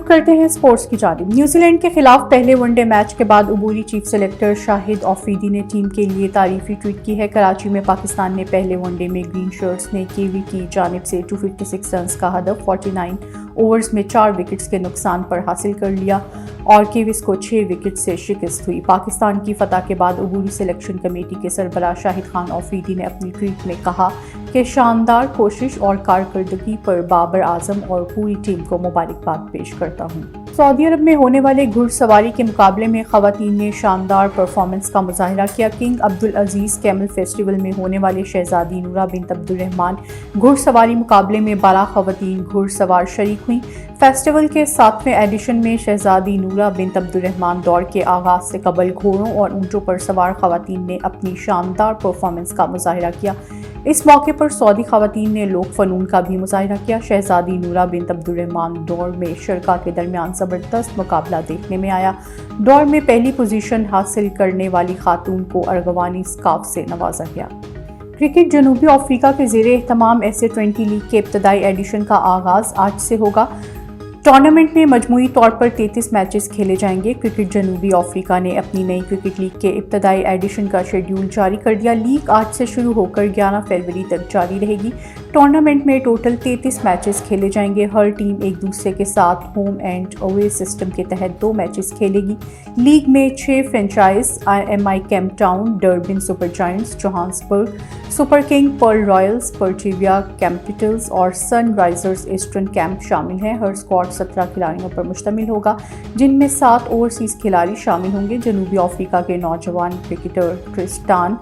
کرتے ہیں سپورٹس کی جانب۔ نیوزی لینڈ کے خلاف پہلے ون ڈے میچ کے بعد عبوری چیف سلیکٹر شاہد آفریدی نے ٹیم کے لیے تعریفی ٹویٹ کی ہے۔ کراچی میں پاکستان نے پہلے ون ڈے میں گرین شرٹس نے کیوی کی جانب سے 256 رنز کا ہدف 49 اوورز میں 4 وکٹس کے نقصان پر حاصل کر لیا اور کیویز کو 6 وکٹ سے شکست ہوئی۔ پاکستان کی فتح کے بعد عبوری سلیکشن کمیٹی کے سربراہ شاہد خان آفریدی نے اپنی ٹویٹ میں کہا کہ شاندار کوشش اور کارکردگی پر بابر اعظم اور پوری ٹیم کو مبارکباد پیش کرتا ہوں۔ سعودی عرب میں ہونے والے گھڑ سواری کے مقابلے میں خواتین نے شاندار پرفارمنس کا مظاہرہ کیا۔ کنگ عبدالعزیز کیمل فیسٹیول میں ہونے والے شہزادی نورہ بنت عبدالرحمان گھڑ سواری مقابلے میں 12 خواتین گھڑ سوار شریک ہوئیں۔ فیسٹیول کے 7ویں ایڈیشن میں شہزادی نورہ بنت عبدالرحمان دوڑ کے آغاز سے قبل گھوڑوں اور اونٹوں پر سوار خواتین نے اپنی شاندار پرفارمنس کا مظاہرہ کیا۔ اس موقع پر سعودی خواتین نے لوک فنون کا بھی مظاہرہ کیا۔ شہزادی نورہ بنت عبدالرحمان دوڑ میں شرکاء کے درمیان زبردست مقابلہ دیکھنے میں آیا۔ دوڑ میں پہلی پوزیشن حاصل کرنے والی خاتون کو ارغوانی اسکارف سے نوازا گیا۔ کرکٹ جنوبی افریقہ کے زیر اہتمام ایس اے 20 لیگ کے ابتدائی ایڈیشن کا آغاز آج سے ہوگا۔ ٹورنامنٹ میں مجموعی طور پر 33 میچز کھیلے جائیں گے۔ کرکٹ جنوبی افریقہ نے اپنی نئی کرکٹ لیگ کے ابتدائی ایڈیشن کا شیڈیول جاری کر دیا۔ لیگ آج سے شروع ہو کر 11 فروری تک جاری رہے گی۔ ٹورنامنٹ میں ٹوٹل 33 میچز کھیلے جائیں گے۔ ہر ٹیم ایک دوسرے کے ساتھ ہوم اینڈ اوے سسٹم کے تحت 2 میچز کھیلے گی۔ لیگ میں 6 franchise IMI Cape Town, Durban Super Giants, Johannesburg Super King, Paarl Royals, Pretoria Capitals اور سن رائزرز ایسٹرن کیمپ شامل ہیں۔ ہر اسکواڈ 17 کھلاڑیوں پر مشتمل ہوگا، جن میں 7 اوورسیز کھلاڑی شامل ہوں گے۔ جنوبی افریقہ کے نوجوان کرکٹر کرسٹان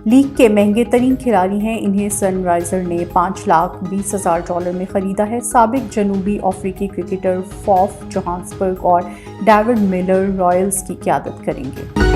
لیگ کے مہنگے ترین کھلاڑی ہیں۔ انہیں سن رائزر نے $5,20,000 میں خریدا ہے۔ سابق جنوبی افریقی کرکٹر فاف جوہانسبرگ اور ڈیوڈ ملر رائلز کی قیادت کریں گے۔